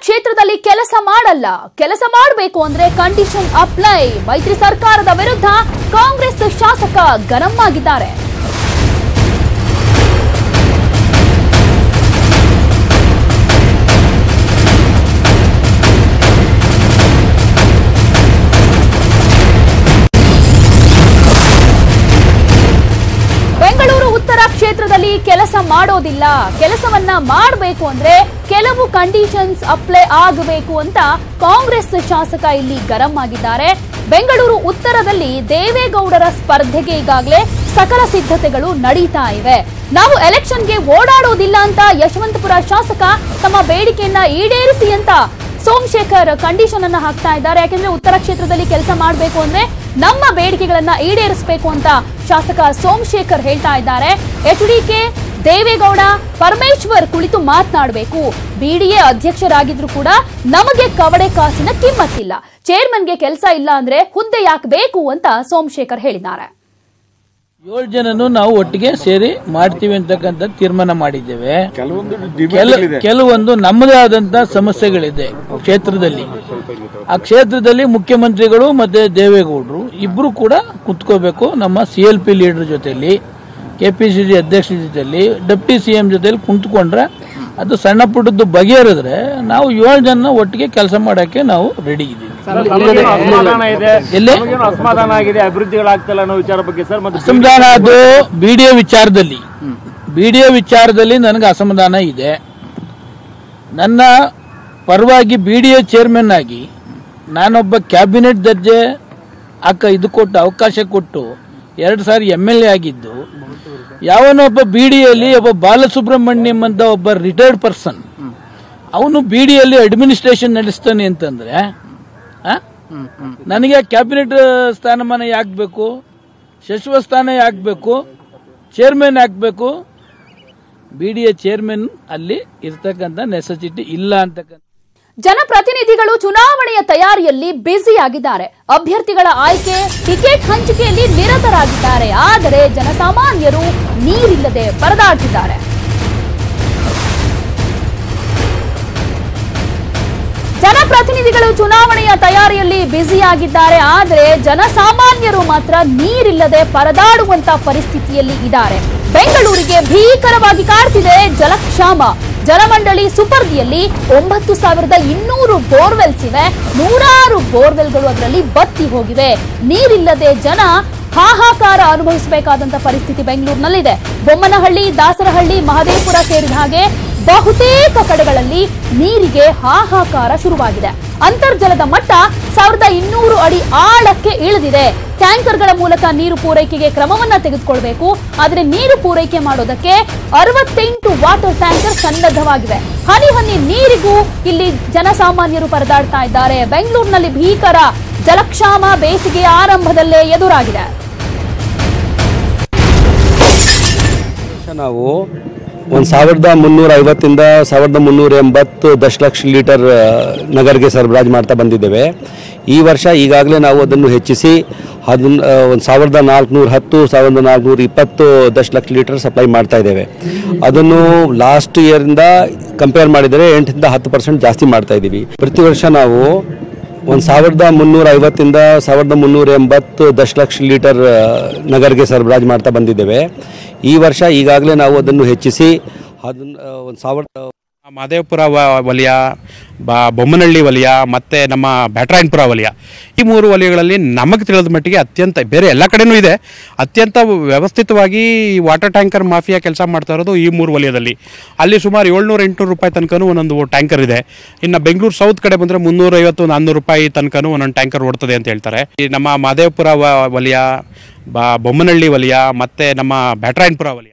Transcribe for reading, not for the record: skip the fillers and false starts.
ಕ್ಷೇತ್ರದಲ್ಲಿ ಕೆಲಸ ಮಾಡಲ್ಲ, ಕೆಲಸ ಮಾಡಬೇಕು ಅಂದ್ರೆ ಕಂಡೀಷನ್ ಅಪ್ಲೈ. ಮೈತ್ರಿ ಸರ್ಕಾರದ ವಿರುದ್ಧ ಕಾಂಗ್ರೆಸ್ ಶಾಸಕ ಗರಂ ಆಗಿದ್ದಾರೆ. ಬೆಂಗಳೂರು ಉತ್ತರ ಕ್ಷೇತ್ರದಲ್ಲಿ ಕೆಲಸ ಮಾಡೋದಿಲ್ಲ, ಕೆಲಸವನ್ನ ಮಾಡಬೇಕು ಅಂದ್ರೆ ಕೆಲವು ಕಂಡೀಷನ್ಸ್ ಅಪ್ಲೈ ಆಗಬೇಕು ಅಂತ ಕಾಂಗ್ರೆಸ್ ಶಾಸಕ ಇಲ್ಲಿ ಗರಂ ಆಗಿದ್ದಾರೆ. ಬೆಂಗಳೂರು ಉತ್ತರದಲ್ಲಿ ದೇವೇಗೌಡರ ಸ್ಪರ್ಧೆಗೆ ಈಗಾಗಲೇ ಸಕಲ ಸಿದ್ಧತೆಗಳು ನಡೀತಾ ಇವೆ. ನಾವು ಎಲೆಕ್ಷನ್ಗೆ ಓಡಾಡೋದಿಲ್ಲ ಅಂತ ಯಶವಂತಪುರ ಶಾಸಕ ತಮ್ಮ ಬೇಡಿಕೆಯನ್ನ ಈಡೇರಿಸಿ ಅಂತ ಸೋಮಶೇಖರ್ ಕಂಡೀಷನ್ ಅನ್ನ ಹಾಕ್ತಾ ಇದ್ದಾರೆ. ಯಾಕೆಂದ್ರೆ ಉತ್ತರ ಕ್ಷೇತ್ರದಲ್ಲಿ ಕೆಲಸ ಮಾಡಬೇಕು ಅಂದ್ರೆ ನಮ್ಮ ಬೇಡಿಕೆಗಳನ್ನ ಈಡೇರಿಸಬೇಕು ಅಂತ ಶಾಸಕ ಸೋಮಶೇಖರ್ ಹೇಳ್ತಾ ಇದ್ದಾರೆ. ಎಚ್ಡಿಕೆ, ದೇವೇಗೌಡ, ಪರಮೇಶ್ವರ್ ಕುಳಿತು ಮಾತನಾಡಬೇಕು. ಬಿಡಿಎ ಅಧ್ಯಕ್ಷರಾಗಿದ್ರು ಕೂಡ ನಮಗೆ ಕವಡೆ ಕಾಸಿನ ಕಿಮ್ಮತ್ತಿಲ್ಲ. ಚೇರ್ಮನ್ಗೆ ಕೆಲಸ ಇಲ್ಲ ಅಂದ್ರೆ ಹುದ್ದೆ ಯಾಕೆ ಬೇಕು ಅಂತ ಸೋಮಶೇಖರ್ ಹೇಳಿದ್ದಾರೆ. 7 ಜನನು ನಾವು ಒಟ್ಟಿಗೆ ಸೇರಿ ಮಾಡ್ತೀವಿ ಅಂತಕ್ಕಂಥ ತೀರ್ಮಾನ ಮಾಡಿದ್ದೇವೆ. ಕೆಲವೊಂದು ನಮ್ಮದೇ ಆದಂತಹ ಸಮಸ್ಯೆಗಳಿದೆ ಕ್ಷೇತ್ರದಲ್ಲಿ. ಆ ಕ್ಷೇತ್ರದಲ್ಲಿ ಮುಖ್ಯಮಂತ್ರಿಗಳು ಮತ್ತೆ ದೇವೇಗೌಡರು ಇಬ್ರು ಕೂಡ ಕುತ್ಕೋಬೇಕು. ನಮ್ಮ CLP ಲೀಡರ್ ಜೊತೆಲಿ, KPCC ಅಧ್ಯಕ್ಷರ ಜೊತೆಲಿ, ಡೆಪ್ಟಿ CM ಜೊತೆಲಿ ಕುಂತ್ಕೊಂಡ್ರೆ ಅದು ಸಣ್ಣ ಪುಟ್ಟದ್ದು ಬಗೆಹರಿದ್ರೆ ನಾವು 7 ಜನ ಒಟ್ಟಿಗೆ ಕೆಲಸ ಮಾಡಕ್ಕೆ ನಾವು ರೆಡಿ ಇದ್ದೀವಿ. ಅಸಮಾಧಾನ ಅದು ಬಿಡಿಎ ವಿಚಾರದಲ್ಲಿ ನನಗೆ ಅಸಮಾಧಾನ ಇದೆ. ನನ್ನ ಪರವಾಗಿ ಬಿಡಿಎ ಚೇರ್ಮನ್ ಆಗಿ ನಾನೊಬ್ಬ ಕ್ಯಾಬಿನೆಟ್ ದರ್ಜೆ ಇದು ಕೊಟ್ಟು ಅವಕಾಶ ಕೊಟ್ಟು 2 ಸಾರಿ MLA ಆಗಿದ್ದು, ಯಾವನೊಬ್ಬ ಬಿಡಿಯಲ್ಲಿ ಒಬ್ಬ ಬಾಲಸುಬ್ರಹ್ಮಣ್ಯಂ ಅಂತ ಒಬ್ಬ ರಿಟೈರ್ಡ್ ಪರ್ಸನ್ ಅವನು ಬಿಡಿಯಲ್ಲಿ ಅಡ್ಮಿನಿಸ್ಟ್ರೇಷನ್ ನಡೆಸ್ತಾನೆ ಅಂತಂದ್ರೆ ನನಗೆ ಕ್ಯಾಬಿನೆಟ್ ಸ್ಥಾನಮಾನ ಯಾಕಬೇಕು, ಸಚಿವ ಸ್ಥಾನ ಯಾಕಬೇಕು, ಚೇರ್ಮನ್ ಯಾಕಬೇಕು? ಬಿಡಿಎ ಚೇರ್ಮನ್ ಅಲ್ಲಿ ಇರ್ತಕ್ಕಂಥ ನೆಸೆಸಿಟಿ ಇಲ್ಲ ಅಂತಕ್ಕಂಥ. ಜನಪ್ರತಿನಿಧಿಗಳು ಚುನಾವಣೆಯ ತಯಾರಿಯಲ್ಲಿ ಬ್ಯುಸಿ ಆಗಿದ್ದಾರೆ. ಅಭ್ಯರ್ಥಿಗಳ ಆಯ್ಕೆ, ಟಿಕೆಟ್ ಹಂಚಿಕೆಯಲ್ಲಿ ನಿರತರಾಗಿದ್ದಾರೆ. ಆದರೆ ಜನಸಾಮಾನ್ಯರು ನೀರಿಲ್ಲದೆ ಪರದಾಡ್ತಿದ್ದಾರೆ. ಜನಪ್ರತಿನಿಧಿಗಳು ಚುನಾವಣೆಯ ತಯಾರಿಯಲ್ಲಿ ಬ್ಯುಸಿ ಆಗಿದ್ದಾರೆ. ಆದರೆ ಜನಸಾಮಾನ್ಯರು ಮಾತ್ರ ನೀರಿಲ್ಲದೆ ಪರದಾಡುವಂತ ಪರಿಸ್ಥಿತಿಯಲ್ಲಿ ಇದ್ದಾರೆ. ಬೆಂಗಳೂರಿಗೆ ಭೀಕರವಾಗಿ ಕಾಡ್ತಿದೆ ಜಲಕ್ಷಾಮ. ಜಲಮಂಡಳಿ ಸುಪರ್ದಿಯಲ್ಲಿ 9200 ಬೋರ್ವೆಲ್ಸ್ ಇವೆ. 100 ಬೋರ್ವೆಲ್ಗಳು ಅದರಲ್ಲಿ ಬತ್ತಿ ಹೋಗಿವೆ. ನೀರಿಲ್ಲದೆ ಜನ ಹಾಹಾಕಾರ ಅನುಭವಿಸಬೇಕಾದಂತ ಪರಿಸ್ಥಿತಿ ಬೆಂಗಳೂರಿನಲ್ಲಿದೆ. ಬೊಮ್ಮನಹಳ್ಳಿ, ದಾಸರಹಳ್ಳಿ, ಮಹದೇವಪುರ ಸೇರಿದ ಹಾಗೆ ಬಹುತೇಕ ಕಡೆಗಳಲ್ಲಿ ನೀರಿಗೆ ಹಾಹಾಕಾರ ಶುರುವಾಗಿದೆ. ಅಂತರ್ಜಲದ ಮಟ್ಟ 1200 ಅಡಿ ಆಳಕ್ಕೆ ಇಳಿದಿದೆ. ಟ್ಯಾಂಕರ್ಗಳ ಮೂಲಕ ನೀರು ಪೂರೈಕೆಗೆ ಕ್ರಮವನ್ನ ತೆಗೆದುಕೊಳ್ಳಬೇಕು. ಆದರೆ ನೀರು ಪೂರೈಕೆ ಮಾಡೋದಕ್ಕೆ 68 ವಾಟರ್ ಟ್ಯಾಂಕರ್ ಸನ್ನದ್ಧವಾಗಿವೆ. ಹನಿ ಹನಿ ನೀರಿಗೂ ಇಲ್ಲಿ ಜನಸಾಮಾನ್ಯರು ಪರದಾಡ್ತಾ ಇದ್ದಾರೆ. ಬೆಂಗಳೂರಿನಲ್ಲಿ ಭೀಕರ ಜಲಕ್ಷಾಮ ಬೇಸಿಗೆಯ ಆರಂಭದಲ್ಲೇ ಎದುರಾಗಿದೆ. ನಾವು 1350 1380 ದಶಲಕ್ಷ ಲೀಟರ್ ನಗರಿಗೆ ಸರಬರಾಜು ಮಾಡ್ತಾ ಬಂದಿದ್ದೇವೆ. ಈ ವರ್ಷ ಈಗಾಗಲೇ ನಾವು ಅದನ್ನು ಹೆಚ್ಚಿಸಿ 1410 1420 ದಶಲಕ್ಷ ಲೀಟರ್ ಸಪ್ಲೈ ಮಾಡ್ತಾ ಇದ್ದೇವೆ. ಅದನ್ನು ಲಾಸ್ಟ್ ಇಯರಿಂದ ಕಂಪೇರ್ ಮಾಡಿದರೆ 8ರಿಂದ 10% ಜಾಸ್ತಿ ಮಾಡ್ತಾ ಇದ್ದೀವಿ. ಪ್ರತಿ ವರ್ಷ ನಾವು 1350 1380 ದಶಲಕ್ಷ ಲೀಟರ್ ನಗರಿಗೆ ಸರಬರಾಜು ಮಾಡ್ತಾ ಬಂದಿದ್ದೇವೆ. ಈ ವರ್ಷ ಈಗಾಗಲೇ ನಾವು ಅದನ್ನು ಹೆಚ್ಚಿಸಿ ಮಹದೇವಪುರ ವಲಯ, ಬೊಮ್ಮನಹಳ್ಳಿ ವಲಯ ಮತ್ತು ನಮ್ಮ ಬ್ಯಾಟರಾಯನಪುರ ವಲಯ, ಈ 3 ವಲಯಗಳಲ್ಲಿ ನಮಗೆ ತಿಳಿದ ಮಟ್ಟಿಗೆ ಅತ್ಯಂತ, ಬೇರೆ ಎಲ್ಲ ಕಡೆನೂ ಇದೆ, ಅತ್ಯಂತ ವ್ಯವಸ್ಥಿತವಾಗಿ ವಾಟರ್ ಟ್ಯಾಂಕರ್ ಮಾಫಿಯಾ ಕೆಲಸ ಮಾಡ್ತಾ ಇರೋದು ಈ 3 ವಲಯದಲ್ಲಿ. ಅಲ್ಲಿ ಸುಮಾರು 700-800 ರೂಪಾಯಿ ತನಕನೂ ಒಂದೊಂದು ಟ್ಯಾಂಕರ್ ಇದೆ. ಇನ್ನು ಬೆಂಗಳೂರು ಸೌತ್ ಕಡೆ ಬಂದರೆ 350-400 ರೂಪಾಯಿ ತನಕನೂ ಒಂದೊಂದು ಟ್ಯಾಂಕರ್ ಓಡ್ತದೆ ಅಂತ ಹೇಳ್ತಾರೆ. ಈ ನಮ್ಮ ಮಹದೇವಪುರ ವಲಯ, ಬೊಮ್ಮನಹಳ್ಳಿ ವಲಯ ಮತ್ತು ನಮ್ಮ ಬ್ಯಾಟರಾಯನಪುರ ವಲಯ